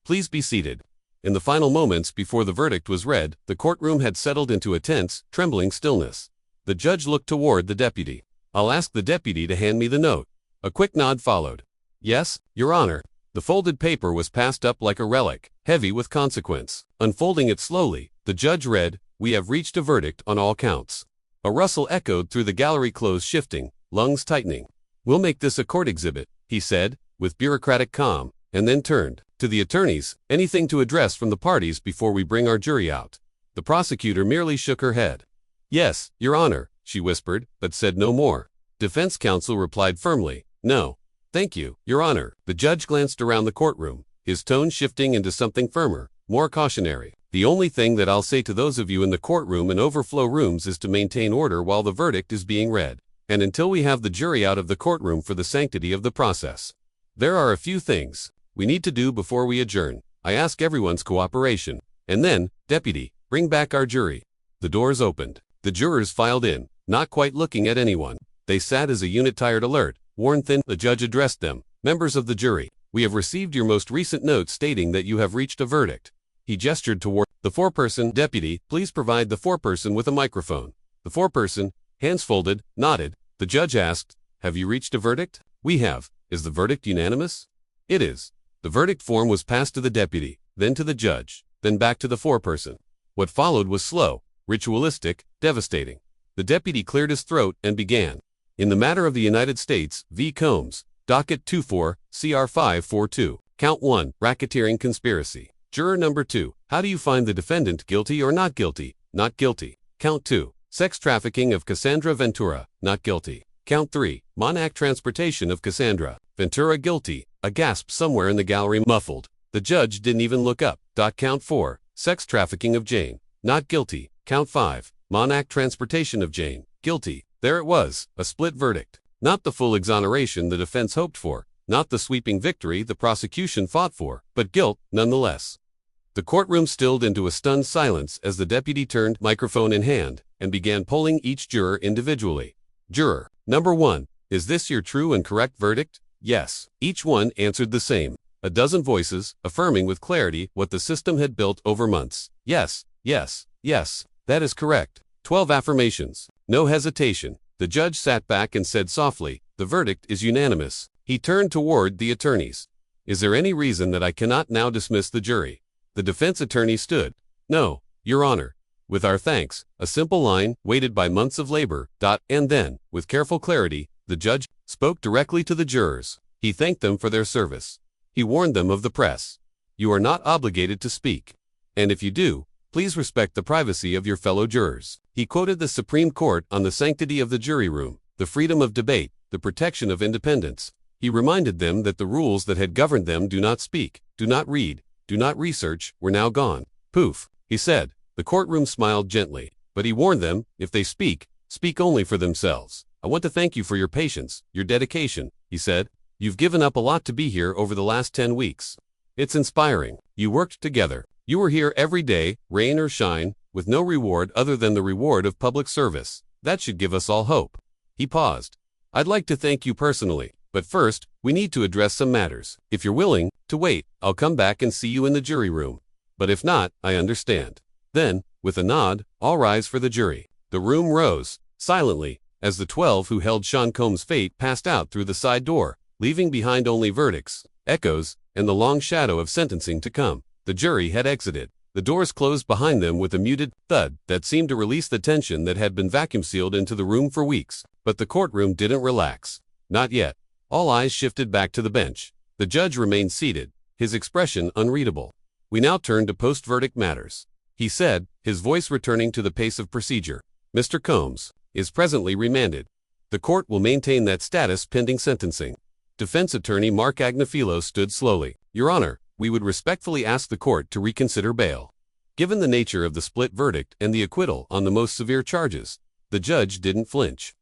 Please be seated." In the final moments before the verdict was read, the courtroom had settled into a tense, trembling stillness. The judge looked toward the deputy. "I'll ask the deputy to hand me the note." A quick nod followed. "Yes, Your Honor." The folded paper was passed up like a relic, heavy with consequence. Unfolding it slowly, the judge read, "We have reached a verdict on all counts." A rustle echoed through the gallery, clothes shifting, lungs tightening. "We'll make this a court exhibit," he said, with bureaucratic calm, and then turned to the attorneys. "Anything to address from the parties before we bring our jury out?" The prosecutor merely shook her head. "Yes, Your Honor," she whispered, but said no more. Defense counsel replied firmly, "No. Thank you, Your Honor." The judge glanced around the courtroom, his tone shifting into something firmer, more cautionary. "The only thing that I'll say to those of you in the courtroom and overflow rooms is to maintain order while the verdict is being read, and until we have the jury out of the courtroom for the sanctity of the process. There are a few things we need to do before we adjourn. I ask everyone's cooperation. And then, Deputy, bring back our jury." The doors opened. The jurors filed in, not quite looking at anyone. They sat as a unit, tired, alert, worn thin. The judge addressed them. "Members of the jury, we have received your most recent note stating that you have reached a verdict." He gestured toward the foreperson. "Deputy, please provide the foreperson with a microphone." The foreperson, hands folded, nodded. The judge asked, "Have you reached a verdict?" "We have." "Is the verdict unanimous?" "It is." The verdict form was passed to the deputy, then to the judge, then back to the foreperson. What followed was slow, ritualistic, devastating. The deputy cleared his throat and began. "In the matter of the United States v. Combs, docket 24, CR 542, count 1, racketeering conspiracy. Juror number 2, how do you find the defendant guilty or not guilty? Not guilty. Count 2, sex trafficking of Cassandra Ventura, not guilty. Count 3, Monac transportation of Cassandra Ventura, guilty." A gasp somewhere in the gallery, muffled. The judge didn't even look up. Count 4, sex trafficking of Jane, not guilty. Count 5, Monac transportation of Jane, guilty. There it was, a split verdict. Not the full exoneration the defense hoped for, not the sweeping victory the prosecution fought for, but guilt nonetheless. The courtroom stilled into a stunned silence as the deputy turned, microphone in hand, and began polling each juror individually. "Juror number 1, is this your true and correct verdict?" "Yes." Each one answered the same. A dozen voices, affirming with clarity what the system had built over months. "Yes, yes, yes, that is correct." 12 affirmations. No hesitation. The judge sat back and said softly, "The verdict is unanimous." He turned toward the attorneys. "Is there any reason that I cannot now dismiss the jury?" The defense attorney stood. "No, Your Honor. With our thanks," a simple line, weighted by months of labor. And then, with careful clarity, the judge spoke directly to the jurors. He thanked them for their service. He warned them of the press. "You are not obligated to speak. And if you do, please respect the privacy of your fellow jurors." He quoted the Supreme Court on the sanctity of the jury room, the freedom of debate, the protection of independence. He reminded them that the rules that had governed them, do not speak, do not read, do not research, were now gone. "Poof," he said. The courtroom smiled gently, but he warned them, if they speak, speak only for themselves. "I want to thank you for your patience, your dedication," he said. "You've given up a lot to be here over the last 10 weeks. It's inspiring. You worked together. You were here every day, rain or shine, with no reward other than the reward of public service. That should give us all hope." He paused. "I'd like to thank you personally, but first, we need to address some matters. If you're willing to wait, I'll come back and see you in the jury room. But if not, I understand." Then, with a nod, "All rise for the jury." The room rose, silently, as the 12 who held Sean Combs' fate passed out through the side door, leaving behind only verdicts, echoes, and the long shadow of sentencing to come. The jury had exited. The doors closed behind them with a muted thud that seemed to release the tension that had been vacuum-sealed into the room for weeks. But the courtroom didn't relax. Not yet. All eyes shifted back to the bench. The judge remained seated, his expression unreadable. "We now turn to post-verdict matters," he said, his voice returning to the pace of procedure. "Mr. Combs is presently remanded. The court will maintain that status pending sentencing." Defense attorney Mark Agnifilo stood slowly. "Your Honor, we would respectfully ask the court to reconsider bail." Given the nature of the split verdict and the acquittal on the most severe charges, the judge didn't flinch.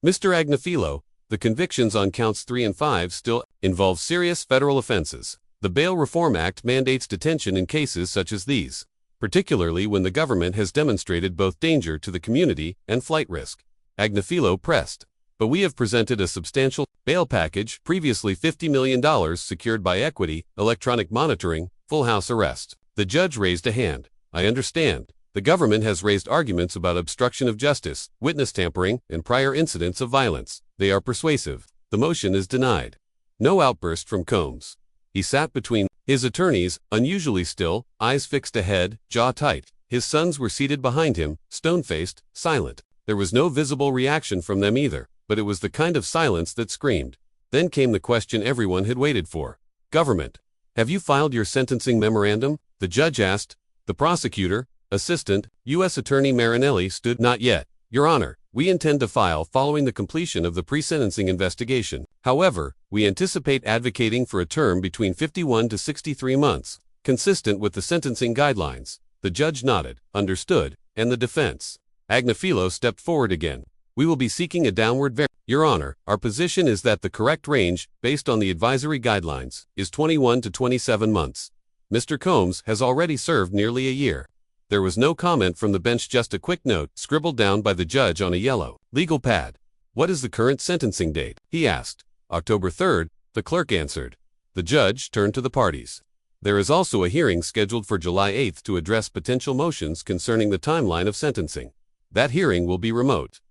"Mr. Agnifilo, the convictions on counts 3 and 5 still involve serious federal offenses. The Bail Reform Act mandates detention in cases such as these, particularly when the government has demonstrated both danger to the community and flight risk." Agnifilo pressed. "But we have presented a substantial bail package, previously $50 million secured by equity, electronic monitoring, Full house arrest. The judge raised a hand. I understand. The government has raised arguments about obstruction of justice, witness tampering, and prior incidents of violence. They are persuasive. The motion is denied. No outburst from Combs. He sat between his attorneys, unusually still, eyes fixed ahead, jaw tight. His sons were seated behind him, stone-faced, silent. There was no visible reaction from them either, but it was the kind of silence that screamed. Then came the question everyone had waited for. Government. Have you filed your sentencing memorandum? The judge asked. The prosecutor, Assistant U.S. Attorney Marinelli stood. Not yet, Your Honor. We intend to file following the completion of the pre-sentencing investigation. However, we anticipate advocating for a term between 51 to 63 months, consistent with the sentencing guidelines. The judge nodded, understood, and the defense. Agnifilo stepped forward again. We will be seeking a downward variance. Your Honor, our position is that the correct range, based on the advisory guidelines, is 21 to 27 months. Mr. Combs has already served nearly a year. There was no comment from the bench, just a quick note scribbled down by the judge on a yellow legal pad. What is the current sentencing date? He asked. October 3rd, the clerk answered. The judge turned to the parties. There is also a hearing scheduled for July 8th to address potential motions concerning the timeline of sentencing. That hearing will be remote.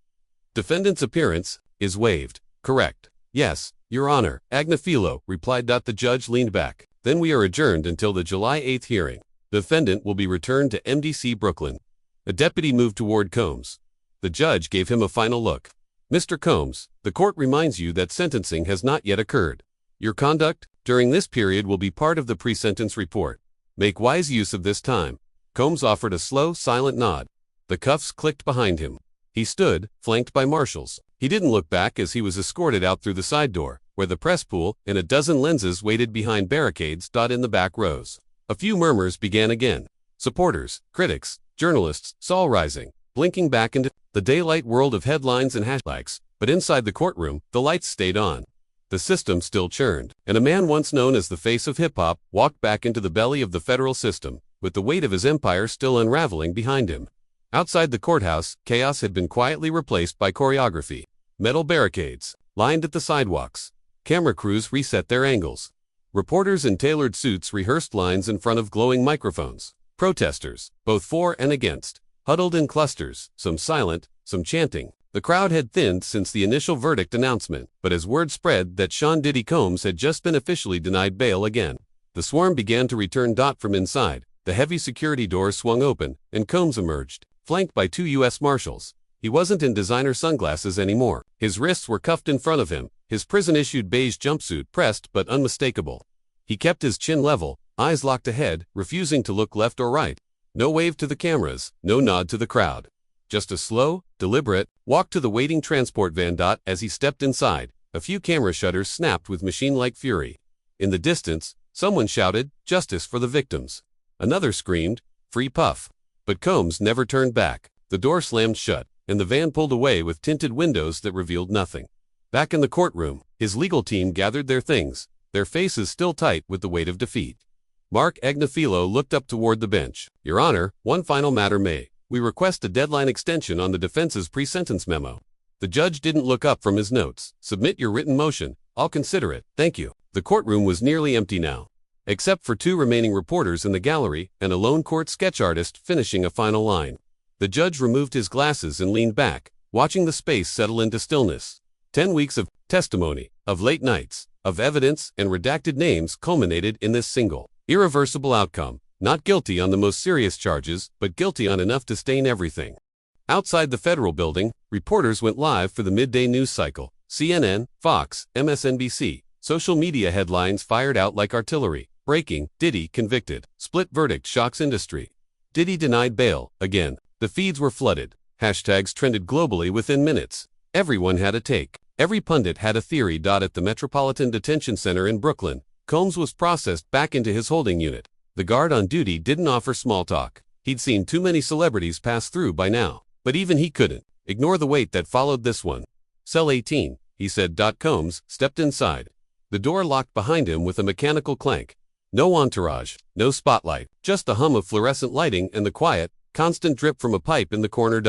Defendant's appearance is waived. Correct. Yes, Your Honor. Agnifilo replied. The judge leaned back. Then we are adjourned until the July 8th hearing. Defendant will be returned to MDC Brooklyn. A deputy moved toward Combs. The judge gave him a final look. Mr. Combs, the court reminds you that sentencing has not yet occurred. Your conduct during this period will be part of the pre-sentence report. Make wise use of this time. Combs offered a slow, silent nod. The cuffs clicked behind him. He stood, flanked by marshals. He didn't look back as he was escorted out through the side door, where the press pool and a dozen lenses waited behind barricades in the back rows. A few murmurs began again. Supporters, critics, journalists, saw rising, blinking back into the daylight world of headlines and hashtags. But inside the courtroom, the lights stayed on. The system still churned, and a man once known as the face of hip-hop walked back into the belly of the federal system, with the weight of his empire still unraveling behind him. Outside the courthouse, chaos had been quietly replaced by choreography. Metal barricades lined at the sidewalks. Camera crews reset their angles. Reporters in tailored suits rehearsed lines in front of glowing microphones. Protesters, both for and against, huddled in clusters, some silent, some chanting. The crowd had thinned since the initial verdict announcement, but as word spread that Sean Diddy Combs had just been officially denied bail again, the swarm began to return. From inside, the heavy security doors swung open, and Combs emerged, flanked by 2 U.S. Marshals. He wasn't in designer sunglasses anymore. His wrists were cuffed in front of him, his prison-issued beige jumpsuit pressed but unmistakable. He kept his chin level, eyes locked ahead, refusing to look left or right. No wave to the cameras, no nod to the crowd. Just a slow, deliberate walk to the waiting transport van. As he stepped inside, a few camera shutters snapped with machine-like fury. In the distance, someone shouted, "Justice for the victims." Another screamed, "Free Puff." But Combs never turned back. The door slammed shut, and the van pulled away with tinted windows that revealed nothing. Back in the courtroom, his legal team gathered their things, their faces still tight with the weight of defeat. Mark Agnifilo looked up toward the bench. Your Honor, one final matter. May we request a deadline extension on the defense's pre-sentence memo? The judge didn't look up from his notes. Submit your written motion. I'll consider it. Thank you. The courtroom was nearly empty now, except for 2 remaining reporters in the gallery and a lone court sketch artist finishing a final line. The judge removed his glasses and leaned back, watching the space settle into stillness. 10 weeks of testimony, of late nights, of evidence and redacted names culminated in this single, irreversible outcome. Not guilty on the most serious charges, but guilty on enough to stain everything. Outside the federal building, reporters went live for the midday news cycle. CNN, Fox, MSNBC. Social media headlines fired out like artillery. Breaking, Diddy convicted. Split verdict shocks industry. Diddy denied bail, again. The feeds were flooded. Hashtags trended globally within minutes. Everyone had a take. Every pundit had a theory. At the Metropolitan Detention Center in Brooklyn, Combs was processed back into his holding unit. The guard on duty didn't offer small talk. He'd seen too many celebrities pass through by now. But even he couldn't ignore the wait that followed this one. Cell 18, he said. Combs stepped inside. The door locked behind him with a mechanical clank. No entourage, no spotlight, just the hum of fluorescent lighting and the quiet, constant drip from a pipe in the corner.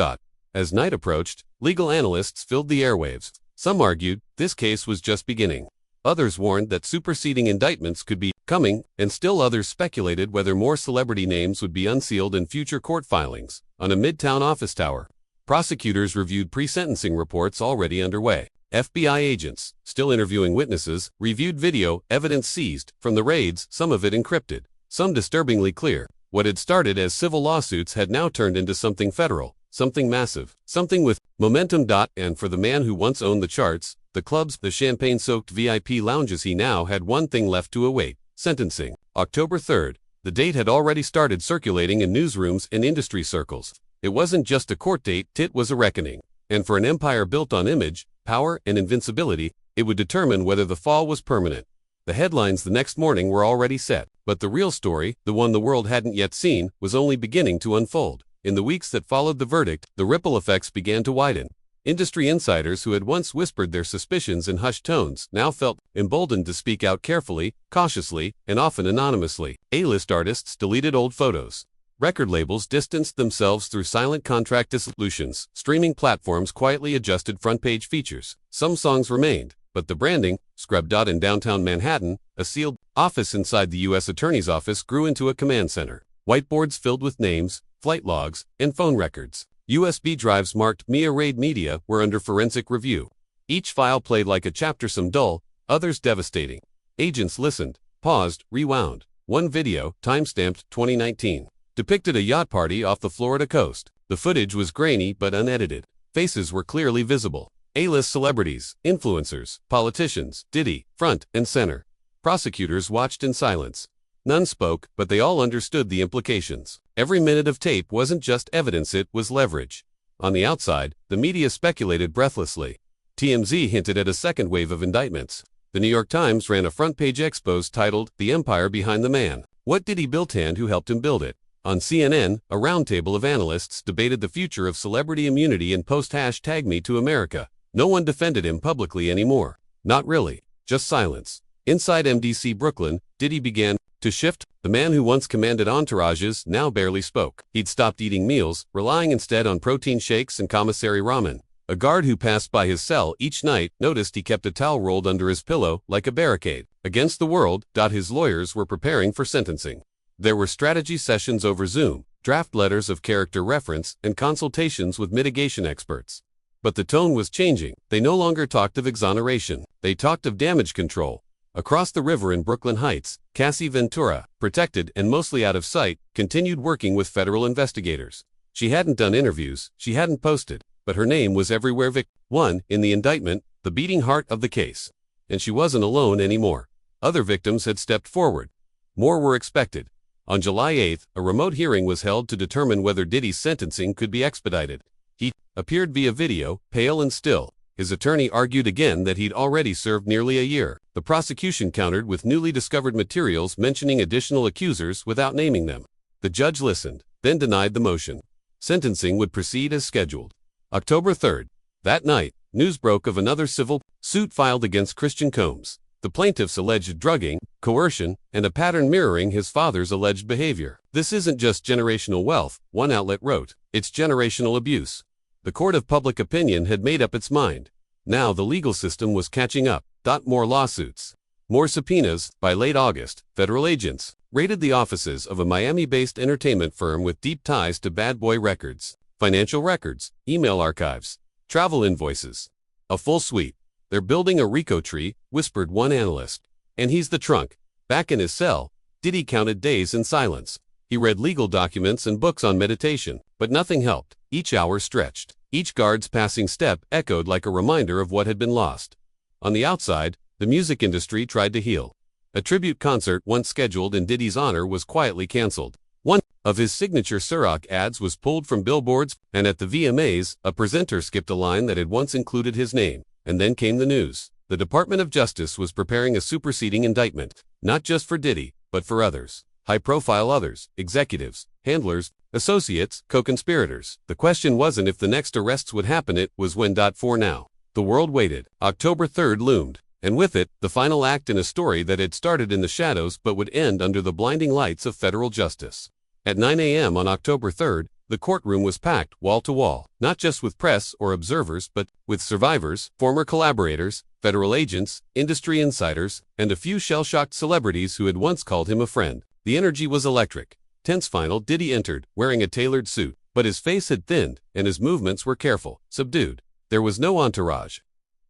As night approached, legal analysts filled the airwaves. Some argued this case was just beginning. Others warned that superseding indictments could be coming, and still others speculated whether more celebrity names would be unsealed in future court filings. On a midtown office tower, prosecutors reviewed pre-sentencing reports already underway. FBI agents, still interviewing witnesses, reviewed video evidence seized from the raids, some of it encrypted, some disturbingly clear. What had started as civil lawsuits had now turned into something federal, something massive, something with momentum. And for the man who once owned the charts, the clubs, the champagne-soaked VIP lounges, he now had one thing left to await: sentencing. October 3rd. The date had already started circulating in newsrooms and industry circles. It wasn't just a court date, it was a reckoning. And for an empire built on image, power, and invincibility, it would determine whether the fall was permanent. The headlines the next morning were already set, but the real story, the one the world hadn't yet seen, was only beginning to unfold. In the weeks that followed the verdict, the ripple effects began to widen. Industry insiders who had once whispered their suspicions in hushed tones now felt emboldened to speak out carefully, cautiously, and often anonymously. A-list artists deleted old photos. Record labels distanced themselves through silent contract dissolutions. Streaming platforms quietly adjusted front-page features. Some songs remained, but the branding, scrubbed out in downtown Manhattan, a sealed office inside the U.S. Attorney's Office, grew into a command center. Whiteboards filled with names, flight logs, and phone records. USB drives marked Mia Raid Media were under forensic review. Each file played like a chapter, some dull, others devastating. Agents listened, paused, rewound. One video, timestamped 2019, depicted a yacht party off the Florida coast. The footage was grainy but unedited. Faces were clearly visible. A-list celebrities, influencers, politicians, Diddy, front and center. Prosecutors watched in silence. None spoke, but they all understood the implications. Every minute of tape wasn't just evidence, it was leverage. On the outside, the media speculated breathlessly. TMZ hinted at a second wave of indictments. The New York Times ran a front-page expose titled, "The Empire Behind the Man. What did he build and who helped him build it?" On CNN, a roundtable of analysts debated the future of celebrity immunity and post-#MeTooAmerica. No one defended him publicly anymore. Not really. Just silence. Inside MDC Brooklyn, Diddy began to shift. The man who once commanded entourages now barely spoke. He'd stopped eating meals, relying instead on protein shakes and commissary ramen. A guard who passed by his cell each night noticed he kept a towel rolled under his pillow like a barricade. Against the world, his lawyers were preparing for sentencing. There were strategy sessions over Zoom, draft letters of character reference, and consultations with mitigation experts. But the tone was changing. They no longer talked of exoneration. They talked of damage control. Across the river in Brooklyn Heights, Cassie Ventura, protected and mostly out of sight, continued working with federal investigators. She hadn't done interviews, she hadn't posted, but her name was everywhere. One, in the indictment, the beating heart of the case. And she wasn't alone anymore. Other victims had stepped forward. More were expected. On July 8th, a remote hearing was held to determine whether Diddy's sentencing could be expedited. He appeared via video, pale and still. His attorney argued again that he'd already served nearly a year. The prosecution countered with newly discovered materials mentioning additional accusers without naming them. The judge listened, then denied the motion. Sentencing would proceed as scheduled. October 3rd. That night, news broke of another civil suit filed against Christian Combs. The plaintiffs alleged drugging, coercion, and a pattern mirroring his father's alleged behavior. "This isn't just generational wealth," one outlet wrote. "It's generational abuse." The court of public opinion had made up its mind. Now the legal system was catching up. More lawsuits. More subpoenas. By late August, federal agents raided the offices of a Miami-based entertainment firm with deep ties to Bad Boy Records. Financial records, email archives, travel invoices. A full sweep. "They're building a RICO tree," whispered one analyst. "And he's the trunk." Back in his cell, Diddy counted days in silence. He read legal documents and books on meditation, but nothing helped. Each hour stretched. Each guard's passing step echoed like a reminder of what had been lost. On the outside, the music industry tried to heal. A tribute concert once scheduled in Diddy's honor was quietly canceled. One of his signature Ciroc ads was pulled from billboards, and at the VMAs, a presenter skipped a line that had once included his name. And then came the news. The Department of Justice was preparing a superseding indictment, not just for Diddy, but for others. High-profile others, executives, handlers, associates, co-conspirators. The question wasn't if the next arrests would happen, it was when. For now, the world waited. October 3rd loomed, and with it, the final act in a story that had started in the shadows but would end under the blinding lights of federal justice. At 9 a.m. on October 3rd, The courtroom was packed wall to wall, not just with press or observers, but with survivors, former collaborators, federal agents, industry insiders, and a few shell-shocked celebrities who had once called him a friend. The energy was electric. Tense. Final. Diddy entered, wearing a tailored suit, but his face had thinned, and his movements were careful, subdued. There was no entourage.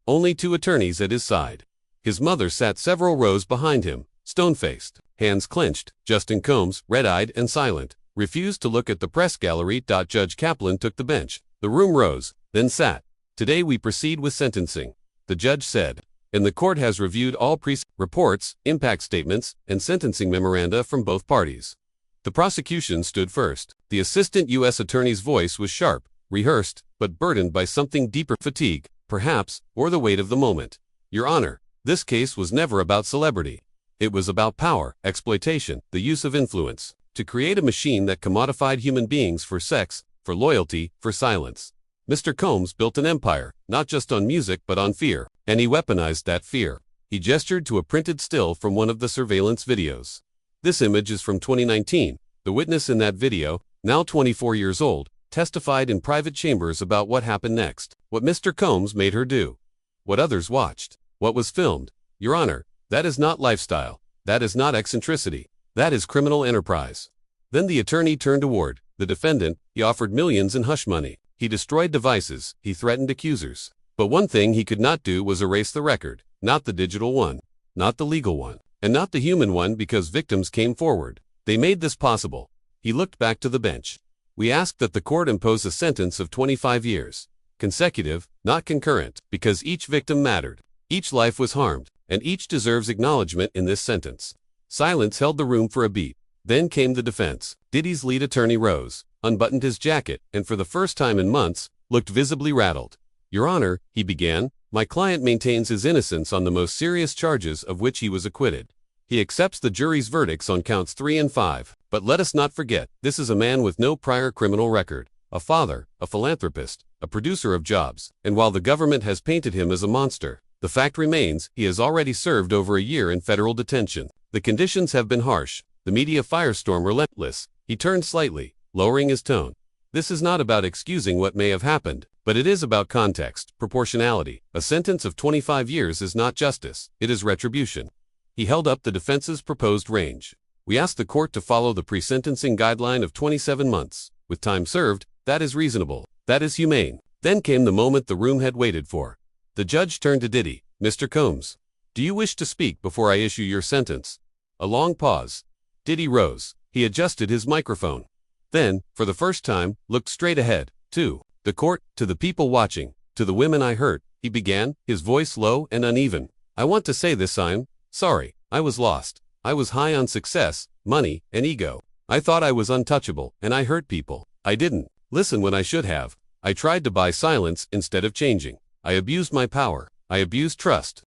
Only two attorneys at his side. His mother sat several rows behind him, stone-faced, hands clenched. Justin Combs, red-eyed and silent, refused to look at the press gallery. Judge Kaplan took the bench. The room rose, then sat. Today we proceed with sentencing, the judge said, and the court has reviewed all reports, impact statements, and sentencing memoranda from both parties. The prosecution stood first. The assistant U.S. attorney's voice was sharp, rehearsed, but burdened by something deeper: fatigue, perhaps, or the weight of the moment. Your Honor, this case was never about celebrity. It was about power, exploitation, the use of influence, to create a machine that commodified human beings for sex, for loyalty, for silence. Mr. Combs built an empire, not just on music but on fear, and he weaponized that fear. He gestured to a printed still from one of the surveillance videos. This image is from 2019. The witness in that video, now 24 years old, testified in private chambers about what happened next, what Mr. Combs made her do, what others watched, what was filmed. Your Honor, that is not lifestyle. That is not eccentricity. That is criminal enterprise. Then the attorney turned toward the defendant. He offered millions in hush money. He destroyed devices. He threatened accusers. But one thing he could not do was erase the record, not the digital one, not the legal one, and not the human one, because victims came forward. They made this possible. He looked back to the bench. We asked that the court impose a sentence of 25 years, consecutive, not concurrent, because each victim mattered. Each life was harmed, and each deserves acknowledgement in this sentence. Silence held the room for a beat. Then came the defense. Diddy's lead attorney rose, unbuttoned his jacket, and for the first time in months, looked visibly rattled. Your Honor, he began, my client maintains his innocence on the most serious charges of which he was acquitted. He accepts the jury's verdicts on counts 3 and 5. But let us not forget, this is a man with no prior criminal record, a father, a philanthropist, a producer of jobs, and while the government has painted him as a monster, the fact remains he has already served over a year in federal detention. The conditions have been harsh, the media firestorm relentless. He turned slightly, lowering his tone. This is not about excusing what may have happened, but it is about context, proportionality. A sentence of 25 years is not justice, it is retribution. He held up the defense's proposed range. We asked the court to follow the pre-sentencing guideline of 27 months. With time served, that is reasonable. That is humane. Then came the moment the room had waited for. The judge turned to Diddy. Mr. Combs, do you wish to speak before I issue your sentence? A long pause. Diddy rose. He adjusted his microphone. Then, for the first time, looked straight ahead, to the court, to the people watching, to the women I hurt. He began, his voice low and uneven. I want to say this, I'm sorry. I was lost. I was high on success, money, and ego. I thought I was untouchable, and I hurt people. I didn't listen when I should have. I tried to buy silence instead of changing. I abused my power. I abused trust.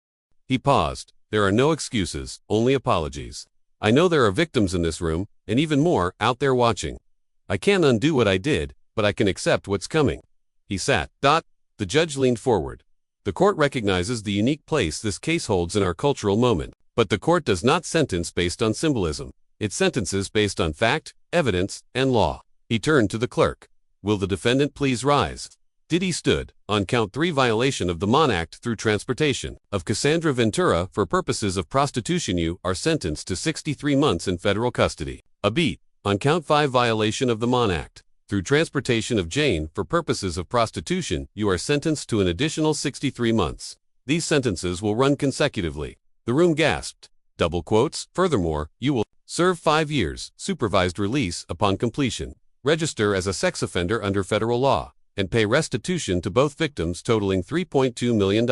He paused. There are no excuses, only apologies. I know there are victims in this room, and even more, out there watching. I can't undo what I did, but I can accept what's coming. He sat. The judge leaned forward. The court recognizes the unique place this case holds in our cultural moment. But the court does not sentence based on symbolism. It sentences based on fact, evidence, and law. He turned to the clerk. Will the defendant please rise? Diddy stood. On count 3 violation of the Mon Act through transportation of Cassie Ventura for purposes of prostitution, you are sentenced to 63 months in federal custody. A beat. On count 5 violation of the Mon Act through transportation of Jane for purposes of prostitution, you are sentenced to an additional 63 months. These sentences will run consecutively. The room gasped. Double quotes. Furthermore, you will serve 5 years, supervised release upon completion, register as a sex offender under federal law, and pay restitution to both victims totaling $3.2 million.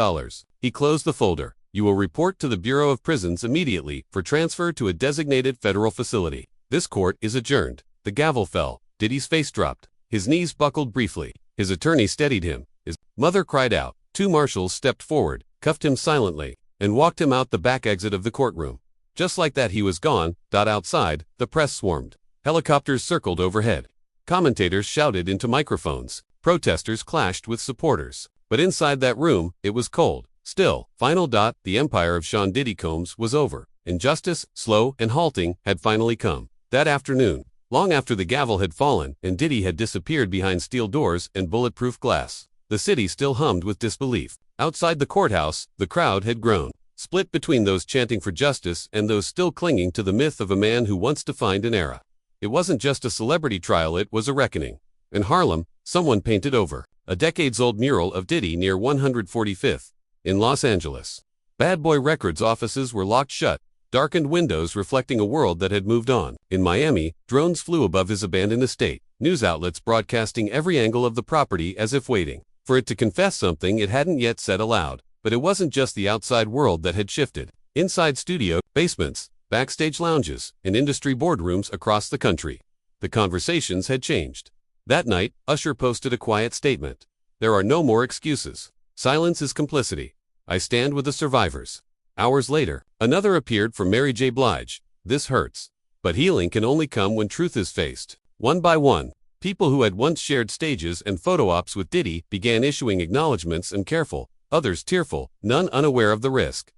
He closed the folder. You will report to the Bureau of Prisons immediately for transfer to a designated federal facility. This court is adjourned. The gavel fell. Diddy's face dropped. His knees buckled briefly. His attorney steadied him. His mother cried out. 2 marshals stepped forward, cuffed him silently, and walked him out the back exit of the courtroom. Just like that he was gone. Outside, the press swarmed. Helicopters circled overhead. Commentators shouted into microphones. Protesters clashed with supporters. But inside that room, it was cold. Still. Final. The empire of Sean Diddy Combs was over, and justice, slow and halting, had finally come. That afternoon, Long after the gavel had fallen and Diddy had disappeared behind steel doors and bulletproof glass, the city still hummed with disbelief. Outside the courthouse, the crowd had grown, split between those chanting for justice and those still clinging to the myth of a man who once defined an era. It wasn't just a celebrity trial, it was a reckoning. In Harlem, someone painted over a decades-old mural of Diddy near 145th in Los Angeles. Bad Boy Records offices were locked shut, darkened windows reflecting a world that had moved on. In Miami, drones flew above his abandoned estate, news outlets broadcasting every angle of the property as if waiting for it to confess something it hadn't yet said aloud. But it wasn't just the outside world that had shifted. Inside studio, basements, backstage lounges, and industry boardrooms across the country, the conversations had changed. That night, Usher posted a quiet statement. "There are no more excuses. Silence is complicity. I stand with the survivors." Hours later, another appeared from Mary J. Blige. "This hurts. But healing can only come when truth is faced." One by one, people who had once shared stages and photo ops with Diddy began issuing acknowledgments, and careful, others tearful, none unaware of the risk.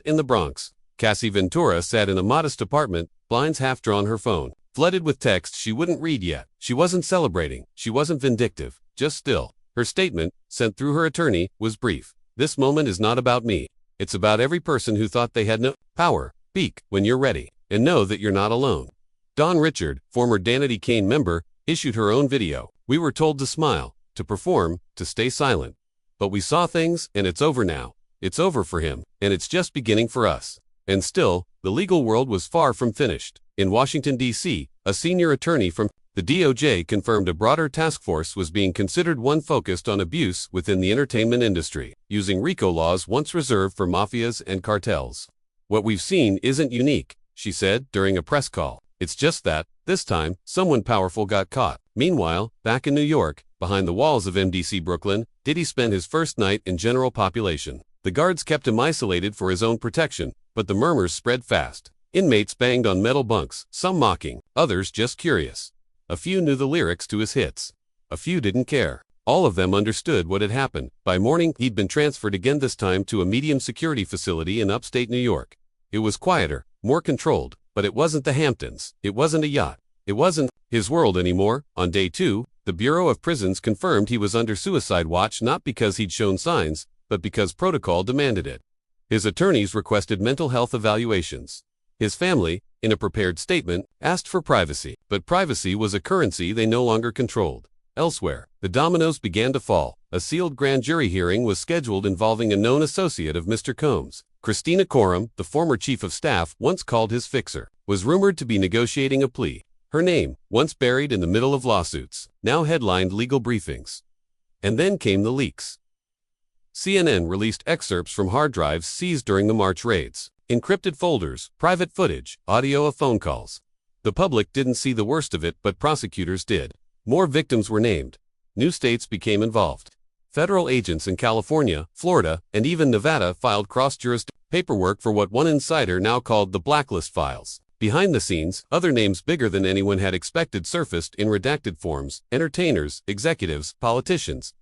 In the Bronx, Cassie Ventura sat in a modest apartment, blinds half drawn, her phone flooded with texts she wouldn't read yet. She wasn't celebrating, she wasn't vindictive, just still. Her statement, sent through her attorney, was brief. "This moment is not about me. It's about every person who thought they had no power. Speak when you're ready, and know that you're not alone." Dawn Richard, former Danity Kane member, issued her own video. "We were told to smile, to perform, to stay silent. But we saw things, and it's over now. It's over for him, and it's just beginning for us." And still, the legal world was far from finished. In Washington, D.C., a senior attorney from the DOJ confirmed a broader task force was being considered, one focused on abuse within the entertainment industry, using RICO laws once reserved for mafias and cartels. "What we've seen isn't unique," she said during a press call. "It's just that, this time, someone powerful got caught." Meanwhile, back in New York, behind the walls of MDC Brooklyn, Diddy spent his first night in general population. The guards kept him isolated for his own protection, but the murmurs spread fast. Inmates banged on metal bunks, some mocking, others just curious. A few knew the lyrics to his hits. A few didn't care. All of them understood what had happened. By morning, he'd been transferred again, this time to a medium security facility in upstate New York. It was quieter, more controlled, but it wasn't the Hamptons. It wasn't a yacht. It wasn't his world anymore. On day 2, the Bureau of Prisons confirmed he was under suicide watch, not because he'd shown signs, but because protocol demanded it. His attorneys requested mental health evaluations. His family, in a prepared statement, asked for privacy, but privacy was a currency they no longer controlled. Elsewhere, the dominoes began to fall. A sealed grand jury hearing was scheduled involving a known associate of Mr. Combs. Christina Coram, the former chief of staff, once called his fixer, was rumored to be negotiating a plea. Her name, once buried in the middle of lawsuits, now headlined legal briefings. And then came the leaks. CNN released excerpts from hard drives seized during the March raids. Encrypted folders, private footage, audio of phone calls. The public didn't see the worst of it, but prosecutors did. More victims were named. New states became involved. Federal agents in California, Florida, and even Nevada filed cross-jurisdictional paperwork for what one insider now called the blacklist files. Behind the scenes, other names bigger than anyone had expected surfaced in redacted forms: entertainers, executives, politicians.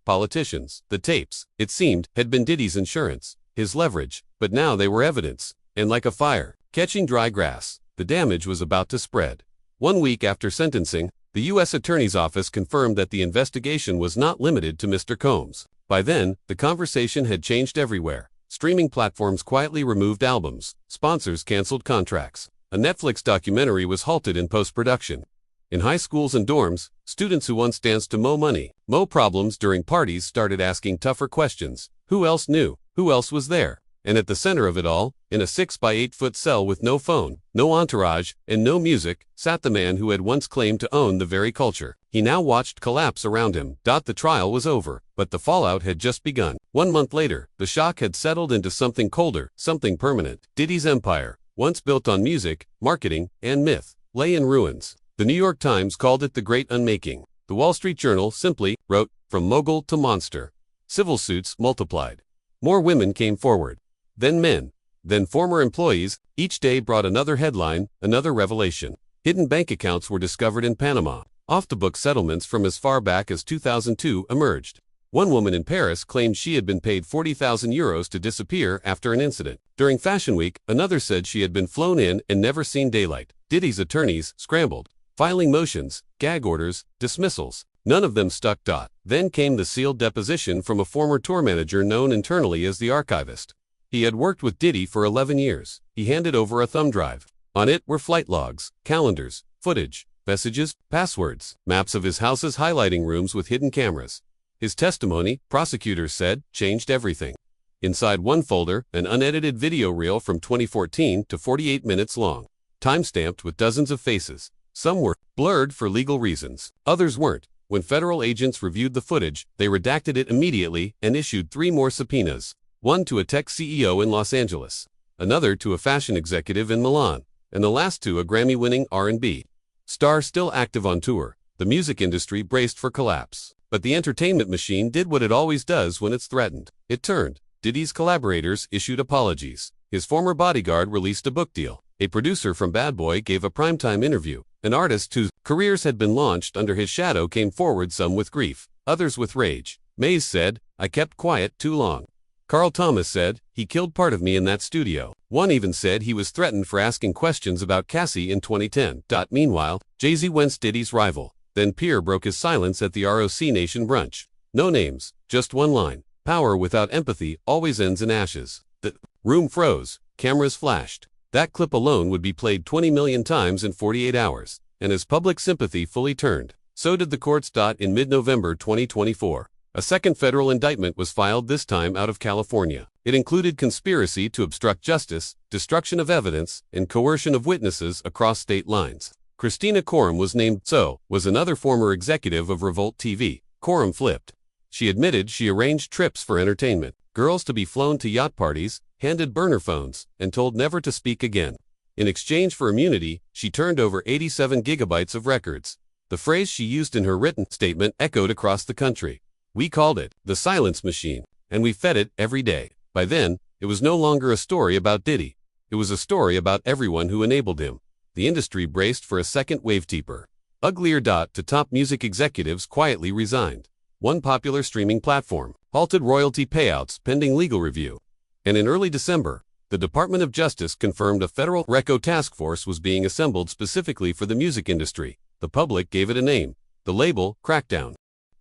The tapes, it seemed, had been Diddy's insurance, his leverage, but now they were evidence. And like a fire catching dry grass, the damage was about to spread. 1 week after sentencing, the U.S. Attorney's Office confirmed that the investigation was not limited to Mr. Combs. By then, the conversation had changed everywhere. Streaming platforms quietly removed albums, sponsors canceled contracts. A Netflix documentary was halted in post-production. In high schools and dorms, students who once danced to Mo Money, Mo Problems during parties started asking tougher questions. Who else knew? Who else was there? And at the center of it all, in a 6 by 8 foot cell with no phone, no entourage, and no music, sat the man who had once claimed to own the very culture. He now watched collapse around him. The trial was over, but the fallout had just begun. 1 month later, the shock had settled into something colder, something permanent. Diddy's empire, once built on music, marketing, and myth, lay in ruins. The New York Times called it the Great Unmaking. The Wall Street Journal simply wrote, "From mogul to monster." Civil suits multiplied. More women came forward. Then men, then former employees. Each day brought another headline, another revelation. Hidden bank accounts were discovered in Panama. Off-the-book settlements from as far back as 2002 emerged. One woman in Paris claimed she had been paid 40,000 euros to disappear after an incident. During Fashion Week, another said she had been flown in and never seen daylight. Diddy's attorneys scrambled, filing motions, gag orders, dismissals. None of them stuck. Then came the sealed deposition from a former tour manager known internally as the archivist. He had worked with Diddy for 11 years. He handed over a thumb drive. On it were flight logs, calendars, footage, messages, passwords, maps of his house's highlighting rooms with hidden cameras. His testimony, prosecutors said, changed everything. Inside one folder, an unedited video reel from 2014 to 48 minutes long, time-stamped with dozens of faces. Some were blurred for legal reasons. Others weren't. When federal agents reviewed the footage, they redacted it immediately and issued 3 more subpoenas. One to a tech CEO in Los Angeles, another to a fashion executive in Milan, and the last to a Grammy-winning R&B star still active on tour. The music industry braced for collapse. But the entertainment machine did what it always does when it's threatened. It turned. Diddy's collaborators issued apologies. His former bodyguard released a book deal. A producer from Bad Boy gave a primetime interview. An artist whose careers had been launched under his shadow came forward, some with grief, others with rage. Mays said, "I kept quiet too long." Carl Thomas said, "He killed part of me in that studio." One even said he was threatened for asking questions about Cassie in 2010. Meanwhile, Jay-Z went Diddy's rival. Then Pierre broke his silence at the ROC Nation brunch. No names, just one line. "Power without empathy always ends in ashes." The room froze. Cameras flashed. That clip alone would be played 20 million times in 48 hours. And as public sympathy fully turned, so did the courts. In mid-November 2024, a second federal indictment was filed, this time out of California. It included conspiracy to obstruct justice, destruction of evidence, and coercion of witnesses across state lines. Christina Coram was named. So was another former executive of Revolt TV. Coram flipped. She admitted she arranged trips for entertainment, girls to be flown to yacht parties, handed burner phones, and told never to speak again. In exchange for immunity, she turned over 87 gigabytes of records. The phrase she used in her written statement echoed across the country. "We called it the silence machine, and we fed it every day." By then, it was no longer a story about Diddy. It was a story about everyone who enabled him. The industry braced for a second wave. Deeper, uglier. To top music executives quietly resigned. One popular streaming platform halted royalty payouts pending legal review. And in early December, the Department of Justice confirmed a federal RECO task force was being assembled specifically for the music industry. The public gave it a name, the label, Crackdown.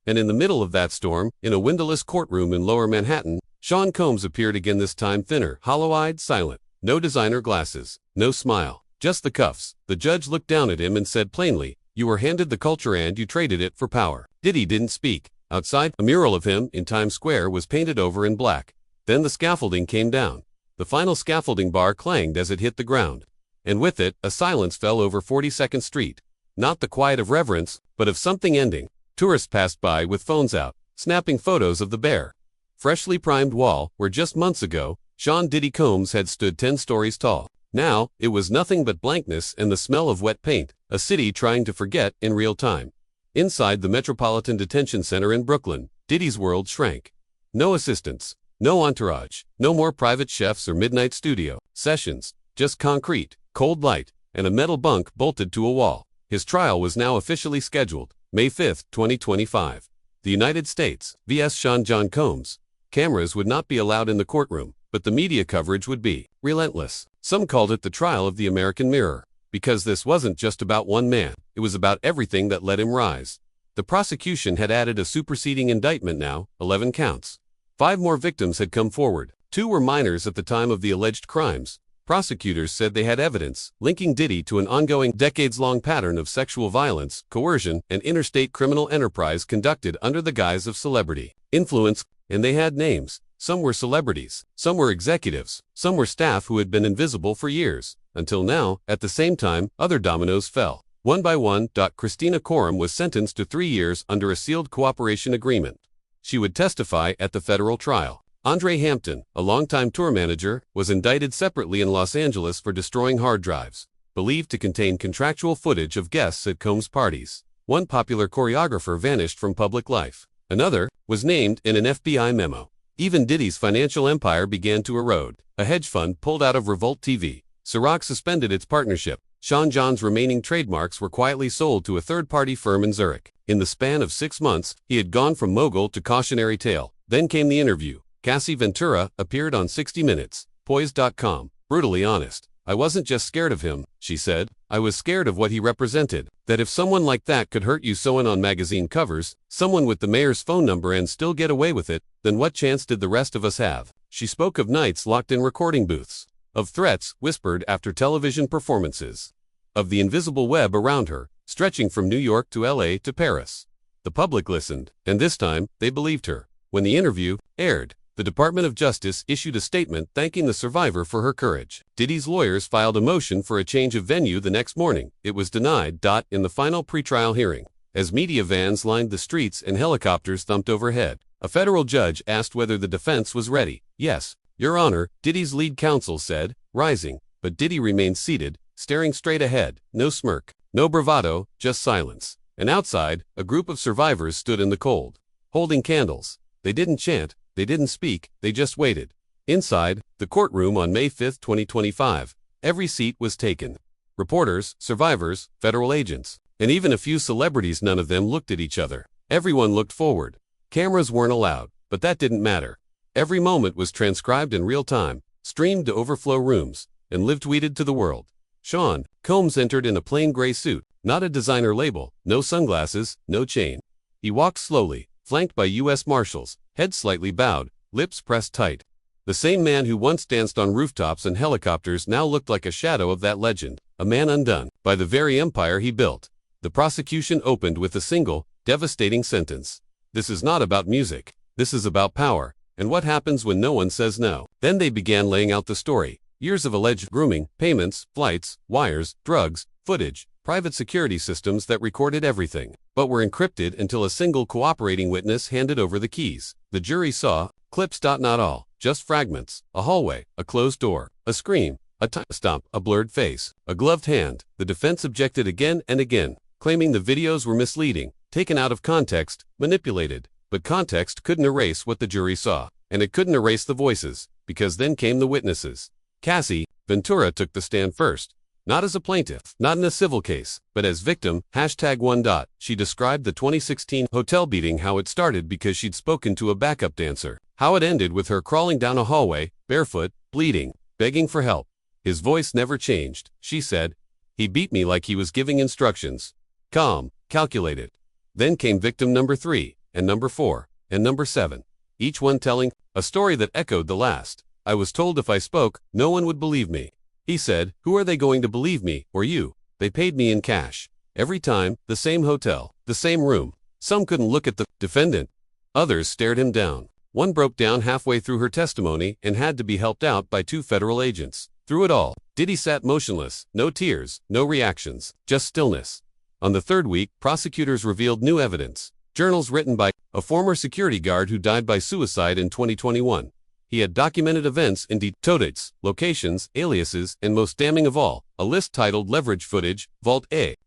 And in the middle of that storm, in a windowless courtroom in Lower Manhattan, Sean Combs appeared again, this time thinner, hollow-eyed, silent. No designer glasses, no smile, just the cuffs. The judge looked down at him and said plainly, "You were handed the culture and you traded it for power." Diddy didn't speak. Outside, a mural of him in Times Square was painted over in black. Then the scaffolding came down. The final scaffolding bar clanged as it hit the ground. And with it, a silence fell over 42nd Street. Not the quiet of reverence, but of something ending. Tourists passed by with phones out, snapping photos of the bare, freshly primed wall where just months ago, Sean Diddy Combs had stood 10 stories tall. Now, it was nothing but blankness and the smell of wet paint, a city trying to forget in real time. Inside the Metropolitan Detention Center in Brooklyn, Diddy's world shrank. No assistants, no entourage, no more private chefs or midnight studio sessions, just concrete, cold light, and a metal bunk bolted to a wall. His trial was now officially scheduled, May 5, 2025. The United States, vs. Sean John Combs. Cameras would not be allowed in the courtroom, but the media coverage would be relentless. Some called it the trial of the American mirror, because this wasn't just about one man, it was about everything that let him rise. The prosecution had added a superseding indictment now, 11 counts. 5 more victims had come forward. 2 were minors at the time of the alleged crimes. Prosecutors said they had evidence linking Diddy to an ongoing decades-long pattern of sexual violence, coercion, and interstate criminal enterprise conducted under the guise of celebrity influence, and they had names. Some were celebrities, some were executives, some were staff who had been invisible for years. Until now, at the same time, other dominoes fell. One by one. Christina Coram was sentenced to 3 years under a sealed cooperation agreement. She would testify at the federal trial. Andre Hampton, a longtime tour manager, was indicted separately in Los Angeles for destroying hard drives, believed to contain contractual footage of guests at Combs' parties. One popular choreographer vanished from public life. Another was named in an FBI memo. Even Diddy's financial empire began to erode. A hedge fund pulled out of Revolt TV. Ciroc suspended its partnership. Sean John's remaining trademarks were quietly sold to a third-party firm in Zurich. In the span of 6 months, he had gone from mogul to cautionary tale. Then came the interview. Cassie Ventura appeared on 60 Minutes. Poise.com. Brutally honest. I wasn't just scared of him, she said. I was scared of what he represented. That if someone like that could hurt you so on magazine covers, someone with the mayor's phone number and still get away with it, then what chance did the rest of us have? She spoke of nights locked in recording booths, of threats whispered after television performances, of the invisible web around her, stretching from New York to LA to Paris. The public listened, and this time, they believed her. When the interview aired, the Department of Justice issued a statement thanking the survivor for her courage. Diddy's lawyers filed a motion for a change of venue the next morning. It was denied. In the final pretrial hearing, as media vans lined the streets and helicopters thumped overhead, a federal judge asked whether the defense was ready. Yes, Your Honor, Diddy's lead counsel said, rising, but Diddy remained seated, staring straight ahead, no smirk, no bravado, just silence. And outside, a group of survivors stood in the cold, holding candles. They didn't chant, they didn't speak, they just waited. Inside, the courtroom on May 5, 2025, every seat was taken. Reporters, survivors, federal agents, and even a few celebrities. None of them looked at each other. Everyone looked forward. Cameras weren't allowed, but that didn't matter. Every moment was transcribed in real time, streamed to overflow rooms, and live-tweeted to the world. Sean Combs entered in a plain gray suit, not a designer label, no sunglasses, no chain. He walked slowly, flanked by U.S. Marshals, head slightly bowed, lips pressed tight. The same man who once danced on rooftops and helicopters now looked like a shadow of that legend, a man undone by the very empire he built. The prosecution opened with a single, devastating sentence. This is not about music. This is about power, and what happens when no one says no. Then they began laying out the story. Years of alleged grooming, payments, flights, wires, drugs, footage, private security systems that recorded everything, but were encrypted until a single cooperating witness handed over the keys. The jury saw clips. Not all, just fragments, a hallway, a closed door, a scream, a time stomp, a blurred face, a gloved hand. The defense objected again and again, claiming the videos were misleading, taken out of context, manipulated. But context couldn't erase what the jury saw, and it couldn't erase the voices, because then came the witnesses. Cassie Ventura took the stand first. Not as a plaintiff, not in a civil case, but as victim, #1. She described the 2016 hotel beating, how it started because she'd spoken to a backup dancer, how it ended with her crawling down a hallway, barefoot, bleeding, begging for help. His voice never changed, she said. He beat me like he was giving instructions. Calm, calculated. Then came victim number 3, and number 4, and number 7, each one telling a story that echoed the last. I was told if I spoke, no one would believe me. He said, who are they going to believe, me or you? They paid me in cash. Every time, the same hotel, the same room. Some couldn't look at the defendant. Others stared him down. One broke down halfway through her testimony and had to be helped out by 2 federal agents. Through it all, Diddy sat motionless, no tears, no reactions, just stillness. On the 3rd week, prosecutors revealed new evidence. Journals written by a former security guard who died by suicide in 2021. He had documented events in dates, locations, aliases, and most damning of all, a list titled Leverage Footage. Vault A,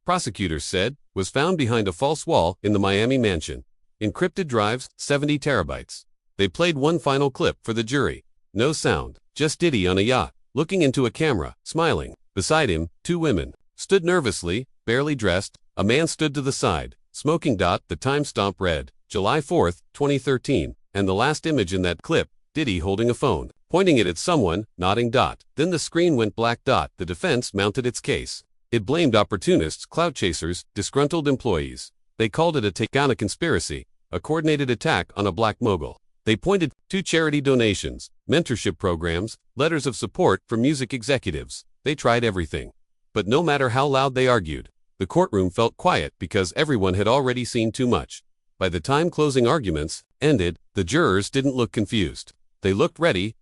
prosecutors said, was found behind a false wall in the Miami mansion. Encrypted drives, 70 terabytes. They played one final clip for the jury. No sound, just Diddy on a yacht, looking into a camera, smiling. Beside him, 2 women stood nervously, barely dressed. A man stood to the side, smoking. The time stamp read, July 4, 2013, and the last image in that clip, Diddy holding a phone, pointing it at someone, nodding. Then the screen went black. The defense mounted its case. It blamed opportunists, clout chasers, disgruntled employees. They called it a take-down conspiracy, a coordinated attack on a black mogul. They pointed to charity donations, mentorship programs, letters of support from music executives. They tried everything. But no matter how loud they argued, the courtroom felt quiet because everyone had already seen too much. By the time closing arguments ended, the jurors didn't look confused. They looked ready.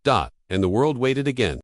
And the world waited again.